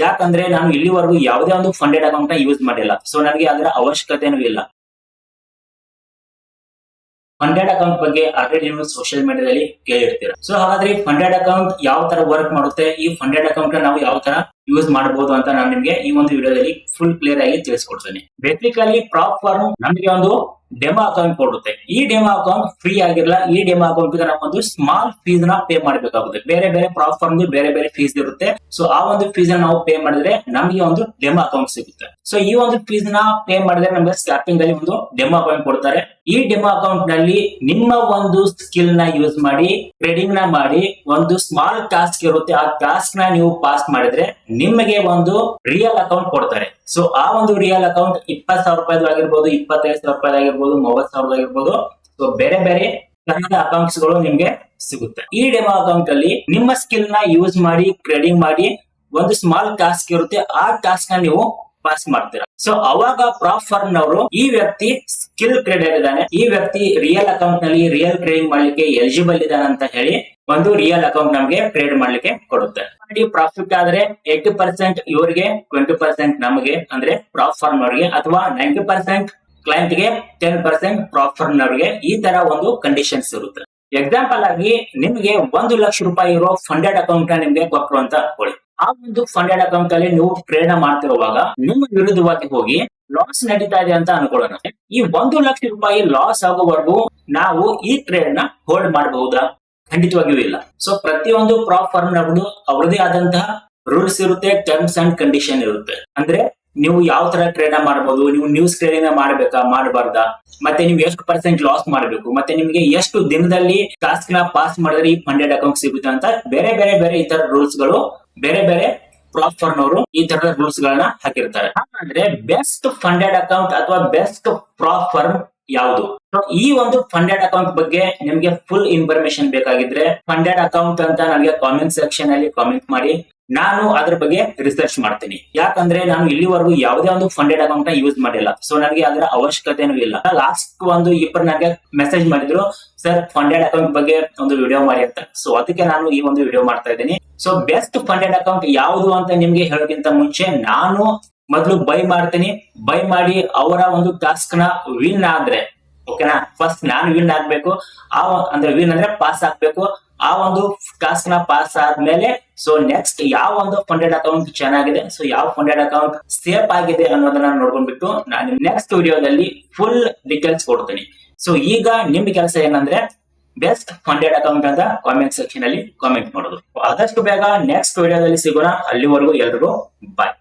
ಯಾಕಂದ್ರೆ ನಾನು ಇಲ್ಲಿವರೆಗೂ ಯಾವುದೇ ಒಂದು ಫಂಡೆಡ್ ಅಕೌಂಟ್ ನ ಯೂಸ್ ಮಾಡಿಲ್ಲ. ಸೊ ನನಗೆ ಅದರ ಅವಶ್ಯಕತೆನೂ ಇಲ್ಲ. ಫಂಡೆಡ್ ಅಕೌಂಟ್ ಬಗ್ಗೆ ಆಲ್ರೆಡಿ ನೀವು ಸೋಷಿಯಲ್ ಮೀಡಿಯಾದಲ್ಲಿ ಕೇಳಿರ್ತೀರ. ಸೊ ಹಾಗಾದ್ರೆ ಫಂಡೆಡ್ ಅಕೌಂಟ್ ಯಾವ ತರ ವರ್ಕ್ ಮಾಡುತ್ತೆ, ಈ ಫಂಡೆಡ್ ಅಕೌಂಟ್ ನಾವು ಯಾವ ತರ ಯೂಸ್ ಮಾಡಬಹುದು ಅಂತ ನಾನು ನಿಮ್ಗೆ ಈ ಒಂದು ವಿಡಿಯೋದಲ್ಲಿ ಫುಲ್ ಕ್ಲಿಯರ್ ಆಗಿ ತಿಳಿಸ್ಕೊಡ್ತೇನೆ. ಬೇಸಿಕಲಿ ಪ್ರಾಪ್ ಫಾರ್ಮ್ ನಮಗೆ ಒಂದು ಡೆಮೋ ಅಕೌಂಟ್ ಕೊಡುತ್ತೆ. ಈ ಡೆಮೋ ಅಕೌಂಟ್ ಫ್ರೀ ಆಗಿರಲ್ಲ. ಈ ಡೆಮೋ ಅಕೌಂಟ್ ಗೆ ನಾವು ಒಂದು ಸ್ಮಾಲ್ ಫೀಸ್ ನ ಪೇ ಮಾಡಬೇಕಾಗುತ್ತೆ. ಬೇರೆ ಬೇರೆ ಪ್ರಾಪ್ ಫಾರ್ಮ್ ಬೇರೆ ಬೇರೆ ಫೀಸ್ ಇರುತ್ತೆ. ಸೊ ಆ ಒಂದು ಫೀಸ್ ನಾವು ಪೇ ಮಾಡಿದ್ರೆ ನಮಗೆ ಒಂದು ಡೆಮೋ ಅಕೌಂಟ್ ಸಿಗುತ್ತೆ. ಸೊ ಈ ಒಂದು ಫೀಸ್ ನ ಪೇ ಮಾಡಿದ್ರೆ ನಮಗೆ ಸ್ಟಾರ್ಟಿಂಗ್ ಅಲ್ಲಿ ಒಂದು ಡೆಮೋ ಅಕೌಂಟ್ ಕೊಡ್ತಾರೆ. ಈ ಡೆಮೋ ಅಕೌಂಟ್ ನಲ್ಲಿ ನಿಮ್ಮ ಒಂದು ಸ್ಕಿಲ್ ನ ಯೂಸ್ ಮಾಡಿ ಟ್ರೇಡಿಂಗ್ ನ ಮಾಡಿ ಒಂದು ಸ್ಮಾಲ್ ಟಾಸ್ಕ್ ಇರುತ್ತೆ. ಆ ಟಾಸ್ಕ್ ನ ನೀವು ಪಾಸ್ ಮಾಡಿದ್ರೆ ನಿಮಗೆ ಒಂದು ರಿಯಲ್ ಅಕೌಂಟ್ ಕೊಡ್ತಾರೆ. ಸೊ ಆ ಒಂದು ರಿಯಲ್ ಅಕೌಂಟ್ 20,000 ರೂಪಾಯಿ ಆಗಿರ್ಬೋದು, 25,000 ರೂಪಾಯಿ ಆಗಿರ್ಬೋದು, 30,000 ಆಗಿರ್ಬೋದು. ಸೊ ಬೇರೆ ಬೇರೆ ತರಹದ ಅಕೌಂಟ್ಸ್ ಗಳು ನಿಮ್ಗೆ ಸಿಗುತ್ತೆ. ಈ ಡೆಮೋ ಅಕೌಂಟ್ ಅಲ್ಲಿ ನಿಮ್ಮ ಸ್ಕಿಲ್ ನ ಯೂಸ್ ಮಾಡಿ ಟ್ರೇಡಿಂಗ್ ಮಾಡಿ ಒಂದು ಸ್ಮಾಲ್ ಟಾಸ್ಕ್ ಇರುತ್ತೆ. ಆ ಟಾಸ್ಕ್ ನ ನೀವು ಪಾಸ್ ಮಾಡ್ತೀರಾ. ಸೊ ಅವಾಗ ಪ್ರಾಪ್ ಫರ್ಮ್ ನವರು ಈ ವ್ಯಕ್ತಿ ಸ್ಕಿಲ್ ಟ್ರೇಡರ್ ಇದ್ದಾನೆ, ಈ ವ್ಯಕ್ತಿ ರಿಯಲ್ ಅಕೌಂಟ್ ನಲ್ಲಿ ರಿಯಲ್ ಟ್ರೇಡಿಂಗ್ ಮಾಡ್ಲಿಕ್ಕೆ ಎಲಿಜಿಬಲ್ ಇದ್ದಾನೆ ಅಂತ ಹೇಳಿ ಒಂದು ರಿಯಲ್ ಅಕೌಂಟ್ ನಮಗೆ ಟ್ರೇಡ್ ಮಾಡ್ಲಿಕ್ಕೆ ಕೊಡುತ್ತೆ. ಪ್ರಾಫಿಟ್ ಆದ್ರೆ 80% ಇವರಿಗೆ, 20% ನಮಗೆ ಅಂದ್ರೆ ಪ್ರಾಪ್ ಫರ್ಮ್ ಅವರಿಗೆ, ಅಥವಾ 90% ಕ್ಲೈಂಟ್ ಗೆ, 10% ಪ್ರಾಪ್ ಫರ್ಮ್ ನವರಿಗೆ. ಈ ತರ ಒಂದು ಕಂಡೀಷನ್ಸ್ ಇರುತ್ತೆ. ಎಕ್ಸಾಂಪಲ್ ಆಗಿ ನಿಮ್ಗೆ 1 ಲಕ್ಷ ರೂಪಾಯಿ ಇರೋ ಫಂಡೆಡ್ ಅಕೌಂಟ್ ನ ನಿಮ್ಗೆ ಕೊಟ್ಟರು ಅಂತ ಅನ್ಕೊಳ್ಳಿ. ಆ ಒಂದು ಫಂಡೆಡ್ ಅಕೌಂಟ್ ಅಲ್ಲಿ ನೀವು ಟ್ರೇಡ್ ಮಾಡ್ತಿರುವಾಗ ನಿಮ್ಮ ವಿರುದ್ಧವಾಗಿ ಹೋಗಿ ಲಾಸ್ ನಡೀತಾ ಇದೆ ಅಂತ ಅನ್ಕೊಳ್ಳೋಣ. ಈ 1 ಲಕ್ಷ ರೂಪಾಯಿ ಲಾಸ್ ಆಗುವವರೆಗೂ ನಾವು ಈ ಟ್ರೇಡ್ ನ ಹೋಲ್ಡ್ ಮಾಡಬಹುದಾ? ಖಂಡಿತವಾಗಿಯೂ ಇಲ್ಲ. ಸೊ ಪ್ರತಿಯೊಂದು ಪ್ರಾಪ್ ಫರ್ಮ್ ನವರು ಅವರದೇ ಆದಂತಹ ರೂಲ್ಸ್ ಇರುತ್ತೆ, ಟರ್ಮ್ಸ್ ಅಂಡ್ ಕಂಡೀಷನ್ ಇರುತ್ತೆ. ಅಂದ್ರೆ ನೀವು ಯಾವ ತರ ಟ್ರೇಡ್ ಮಾಡಬಹುದು, ನೀವು ನ್ಯೂಸ್ ಟ್ರೇಡಿಂಗ್ ಮಾಡಬೇಕಾ ಮಾಡಬಾರ್ದಾ, ಮತ್ತೆ ನೀವು ಎಷ್ಟು % ಲಾಸ್ ಮಾಡಬೇಕು, ಮತ್ತೆ ನಿಮಗೆ ಎಷ್ಟು ದಿನದಲ್ಲಿ ಟಾಸ್ಕ್ ನ ಪಾಸ್ ಮಾಡಿದ್ರೆ ಈ ಫಂಡೆಡ್ ಅಕೌಂಟ್ ಸಿಗುತ್ತೆ ಅಂತ ಬೇರೆ ಬೇರೆ ಬೇರೆ ಈ ತರ ರೂಲ್ಸ್ ಗಳು ಬೇರೆ ಬೇರೆ ಪ್ರಾಪ್ ಫರ್ಮ್ ಅವರು ಈ ತರದ ರೂಲ್ಸ್ ಗಳನ್ನ ಹಾಕಿರ್ತಾರೆ. ಹಾಗಾದ್ರೆ ಬೆಸ್ಟ್ ಫಂಡೆಡ್ ಅಕೌಂಟ್ ಅಥವಾ ಬೆಸ್ಟ್ ಪ್ರಾಪ್ ಫರ್ಮ್ ಯಾವುದು? ಈ ಒಂದು ಫಂಡೆಡ್ ಅಕೌಂಟ್ ಬಗ್ಗೆ ನಿಮ್ಗೆ ಫುಲ್ ಇನ್ಫಾರ್ಮೇಶನ್ ಬೇಕಾಗಿದ್ರೆ ಫಂಡೆಡ್ ಅಕೌಂಟ್ ಅಂತ ನನಗೆ ಕಾಮೆಂಟ್ ಸೆಕ್ಷನ್ ಅಲ್ಲಿ ಕಾಮೆಂಟ್ ಮಾಡಿ. ನಾನು ಅದ್ರ ಬಗ್ಗೆ ರಿಸರ್ಚ್ ಮಾಡ್ತೀನಿ. ಯಾಕಂದ್ರೆ ನಾನು ಇಲ್ಲಿವರೆಗೂ ಯಾವುದೇ ಒಂದು ಫಂಡೆಡ್ ಅಕೌಂಟ್ ನ ಯೂಸ್ ಮಾಡಿಲ್ಲ. ಸೊ ನನಗೆ ಅದರ ಅವಶ್ಯಕತೆನೂ ಇಲ್ಲ. ಲಾಸ್ಟ್ ಒಂದು ಇಬ್ಬರು ನನಗೆ ಮೆಸೇಜ್ ಮಾಡಿದ್ರು, ಸರ್ ಫಂಡೆಡ್ ಅಕೌಂಟ್ ಬಗ್ಗೆ ಒಂದು ವಿಡಿಯೋ ಮಾಡಿ ಅಂತ. ಸೊ ಅದಕ್ಕೆ ನಾನು ಈ ಒಂದು ವಿಡಿಯೋ ಮಾಡ್ತಾ ಇದ್ದೀನಿ. ಸೊ ಬೆಸ್ಟ್ ಫಂಡೆಡ್ ಅಕೌಂಟ್ ಯಾವುದು ಅಂತ ನಿಮ್ಗೆ ಹೇಳೋಕ್ಕಿಂತ ಮುಂಚೆ ನಾನು ಮೊದಲು ಬೈ ಮಾಡ್ತೀನಿ. ಬೈ ಮಾಡಿ ಅವರ ಒಂದು ಟಾಸ್ಕ್ ನ ವಿನ್ ಆದ್ರೆ ಓಕೆನಾ, ಫಸ್ಟ್ ನಾನು ವಿನ್ ಆಗ್ಬೇಕು. ಅಂದ್ರೆ ವಿನ್ ಅಂದ್ರೆ ಪಾಸ್ ಆಗ್ಬೇಕು. ಆ ಒಂದು ಟಾಸ್ಕ್ ನ ಪಾಸ್ ಆದ್ಮೇಲೆ ಸೊ ನೆಕ್ಸ್ಟ್ ಯಾವ ಒಂದು ಫಂಡೆಡ್ ಅಕೌಂಟ್ ಚೆನ್ನಾಗಿದೆ, ಸೊ ಯಾವ ಫಂಡೆಡ್ ಅಕೌಂಟ್ ಸೇಫ್ ಆಗಿದೆ ಅನ್ನೋದನ್ನ ನೋಡ್ಕೊಂಡ್ಬಿಟ್ಟು ನಾನು ನೆಕ್ಸ್ಟ್ ವಿಡಿಯೋದಲ್ಲಿ ಫುಲ್ ಡೀಟೇಲ್ಸ್ ಕೊಡ್ತೀನಿ. ಸೊ ಈಗ ನಿಮ್ ಕೆಲಸ ಏನಂದ್ರೆ ಬೆಸ್ಟ್ ಫಂಡೆಡ್ ಅಕೌಂಟ್ ಅಂತ ಕಾಮೆಂಟ್ ಸೆಕ್ಷನ್ ಅಲ್ಲಿ ಕಾಮೆಂಟ್ ಮಾಡೋದು. ಆದಷ್ಟು ಬೇಗ ನೆಕ್ಸ್ಟ್ ವಿಡಿಯೋದಲ್ಲಿ ಸಿಗೋಣ. ಅಲ್ಲಿವರೆಗೂ ಎಲ್ರಿಗೂ ಬಾಯ್.